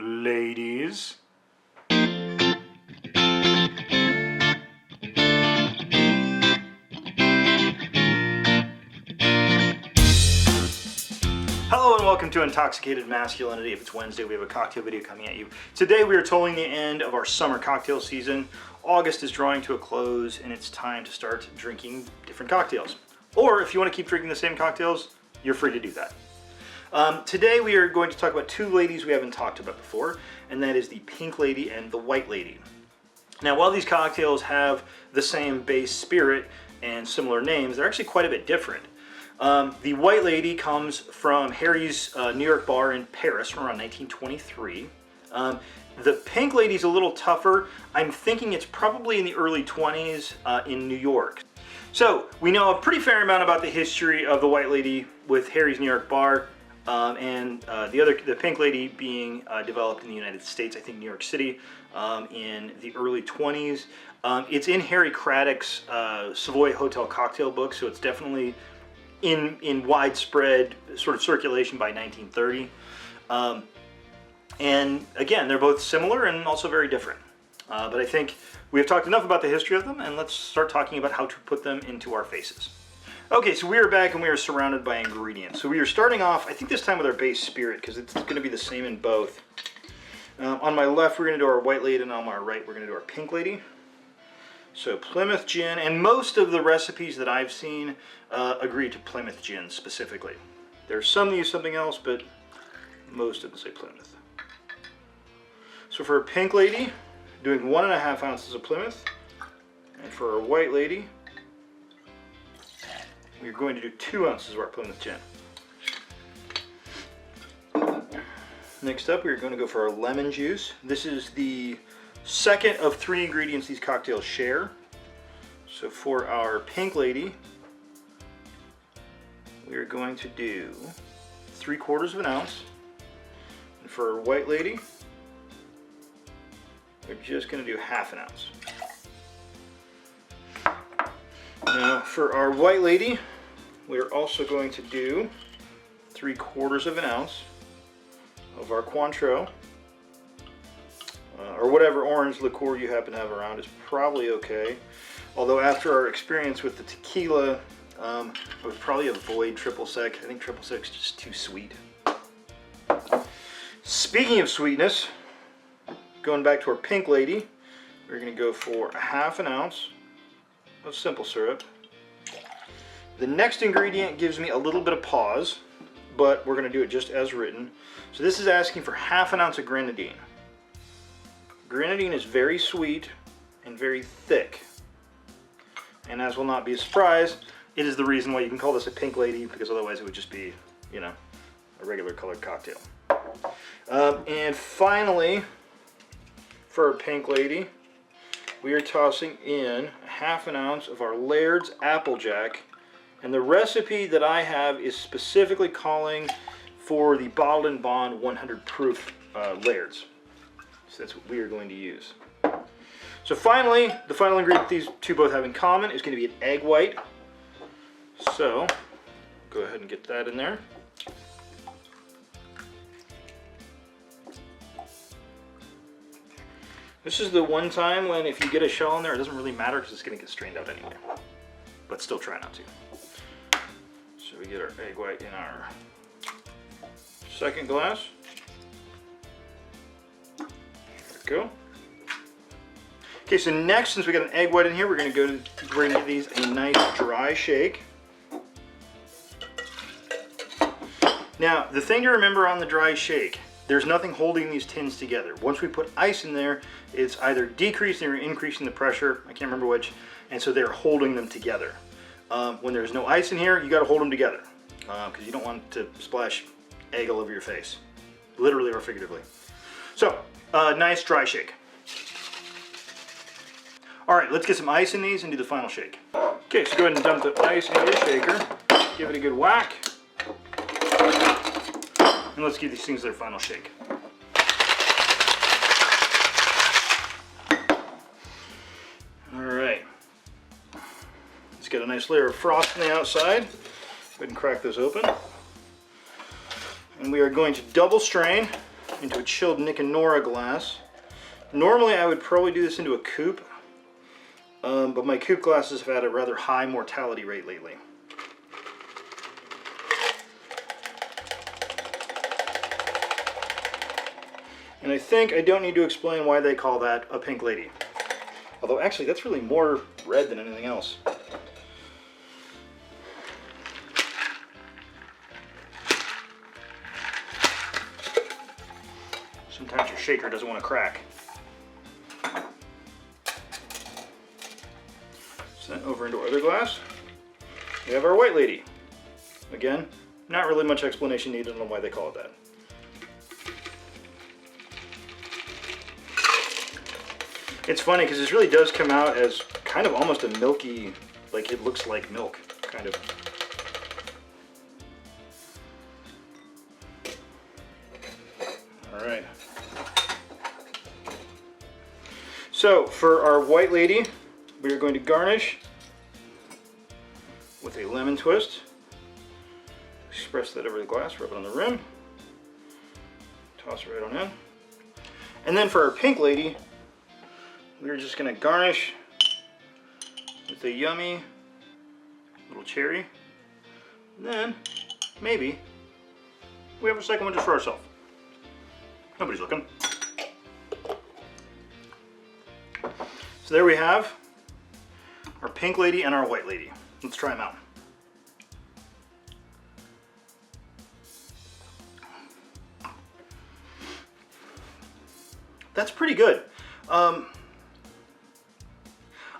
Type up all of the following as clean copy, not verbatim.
ladies. Hello and welcome to Intoxicated Masculinity. If it's Wednesday, we have a cocktail video coming at you. Today we are tolling the end of our summer cocktail season. August is drawing to a close and it's time to start drinking different cocktails. Or if you want to keep drinking the same cocktails, you're free to do that. Today we are going to talk about two ladies we haven't talked about before, and that is the Pink Lady and the White Lady. Now, while these cocktails have the same base spirit and similar names, they're actually quite a bit different. The White Lady comes from Harry's New York bar in Paris from around 1923. The Pink Lady's a little tougher. I'm thinking it's probably in the early 20s in New York. So we know a pretty fair amount about the history of the White Lady with Harry's New York bar, and the Pink Lady being developed in the United States, I think New York City, in the early 20s. It's in Harry Craddock's Savoy Hotel cocktail book, so it's definitely in widespread sort of circulation by 1930. And again, they're both similar and also very different. But I think we have talked enough about the history of them, and let's start talking about how to put them into our faces. Okay, so we are back and we are surrounded by ingredients. So we are starting off, I think this time with our base spirit, because it's going to be the same in both. On my left, we're going to do our White Lady, and on my right, we're going to do our Pink Lady. So Plymouth Gin, and most of the recipes that I've seen agree to Plymouth Gin specifically. There's some that use something else, but most of them say Plymouth. So for our Pink Lady, doing 1.5 ounces of Plymouth, and for our White Lady, we're going to do 2 ounces of our Plymouth Gin. Next up, we're going to go for our lemon juice. This is the second of 3 ingredients these cocktails share. So for our Pink Lady, we're going to do 3/4 of an ounce. And for our White Lady, we're just going to do 1/2 ounce. Now for our White Lady, we're also going to do 3/4 of an ounce of our Cointreau, or whatever orange liqueur you happen to have around is probably okay. Although after our experience with the tequila, I would probably avoid triple sec. I think triple sec is just too sweet. Speaking of sweetness, going back to our Pink Lady, we're going to go for 1/2 ounce of simple syrup. The next ingredient gives me a little bit of pause, but we're going to do it just as written. So this is asking for 1/2 ounce of grenadine. Grenadine is very sweet and very thick. And as will not be a surprise, it is the reason why you can call this a Pink Lady, because otherwise it would just be, you know, a regular colored cocktail. And finally, for our Pink Lady, we are tossing in 1/2 ounce of our Laird's Applejack. And the recipe that I have is specifically calling for the Bottled and Bond 100 proof Laird's. So that's what we are going to use. So finally, the final ingredient these two both have in common is going to be an egg white. So go ahead and get that in there. This is the one time when if you get a shell in there, it doesn't really matter because it's going to get strained out anyway. But still try not to. So we get our egg white in our second glass. There we go. Okay, so next, since we got an egg white in here, we're going to give these a nice dry shake. Now, the thing to remember on the dry shake, there's nothing holding these tins together. Once we put ice in there, it's either decreasing or increasing the pressure, I can't remember which, and so they're holding them together. When there's no ice in here, you got to hold them together because you don't want to splash egg all over your face, literally or figuratively. So, nice dry shake. All right, let's get some ice in these and do the final shake. Okay, so go ahead and dump the ice into your shaker. Give it a good whack. And let's give these things their final shake. All right. It's got a nice layer of frost on the outside. Go ahead and crack those open. And we are going to double strain into a chilled Nick and Nora glass. Normally I would probably do this into a coupe, but my coupe glasses have had a rather high mortality rate lately. And I think I don't need to explain why they call that a pink lady. Although actually that's really more red than anything else. Sometimes your shaker doesn't want to crack. So then over into our other glass, we have our white lady. Again, not really much explanation needed on why they call it that. It's funny because this really does come out as kind of almost a milky, like it looks like milk, kind of. All right. So for our white lady, we are going to garnish with a lemon twist. Express that over the glass, rub it on the rim, toss it right on in. And then for our pink lady, we're just going to garnish with a yummy little cherry. And then, maybe, we have a second one just for ourselves. Nobody's looking. So there we have our pink lady and our white lady. Let's try them out. That's pretty good.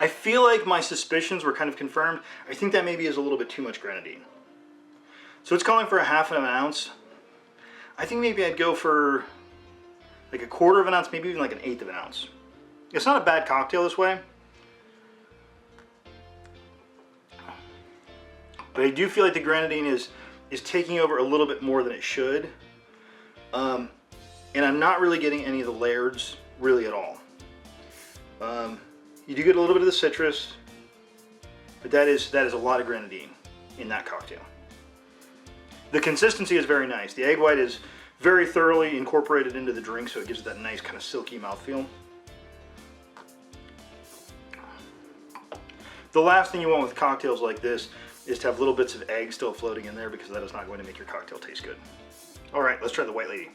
I feel like my suspicions were kind of confirmed. I think that maybe is a little bit too much grenadine. So it's calling for a half of an ounce. I think maybe I'd go for like a quarter of an ounce, maybe even like an eighth of an ounce. It's not a bad cocktail this way. But I do feel like the grenadine is taking over a little bit more than it should. And I'm not really getting any of the layers really at all. You do get a little bit of the citrus, but that is a lot of grenadine in that cocktail. The consistency is very nice. The egg white is very thoroughly incorporated into the drink, so it gives it that nice kind of silky mouthfeel. The last thing you want with cocktails like this is to have little bits of egg still floating in there, because that is not going to make your cocktail taste good. All right, let's try the white lady.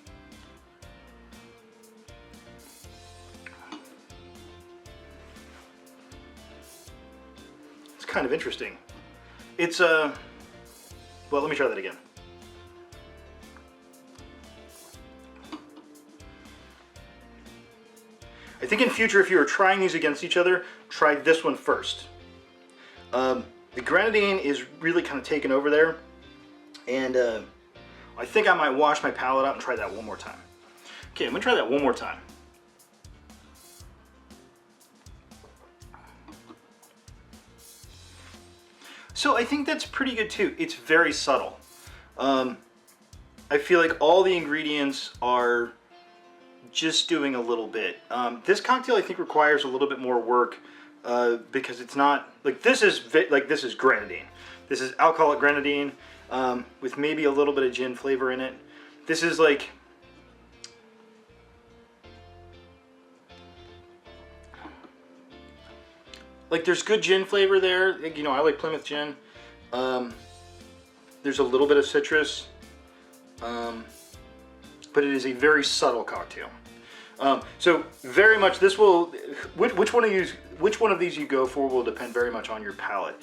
Kind of interesting. It's well, let me try that again. I think in future, if you are trying these against each other, try this one first. The grenadine is really kind of taken over there, and I think I might wash my palate out and try that one more time. Okay, I'm gonna try that one more time. So I think that's pretty good too. It's very subtle. I feel like all the ingredients are just doing a little bit. This cocktail I think requires a little bit more work because it's not like this is grenadine. This is alcoholic grenadine with maybe a little bit of gin flavor in it. This is like there's good gin flavor there. You know, I like Plymouth gin. There's a little bit of citrus, but it is a very subtle cocktail. So very much this will, which one of these you go for will depend very much on your palate.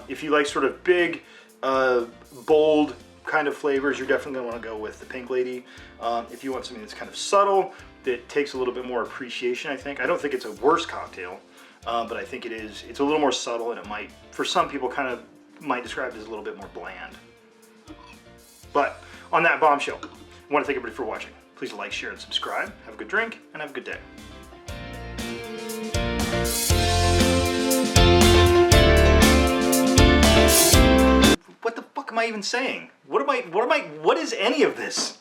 If you like sort of big, bold kind of flavors, you're definitely going to want to go with the Pink Lady. If you want something that's kind of subtle, that takes a little bit more appreciation, I think. I don't think it's a worse cocktail. But I think it's a little more subtle, and it might, for some people, kind of might describe it as a little bit more bland. But on that bombshell, I want to thank everybody for watching. Please like, share, and subscribe. Have a good drink, and have a good day. What the fuck am I even saying? What is any of this?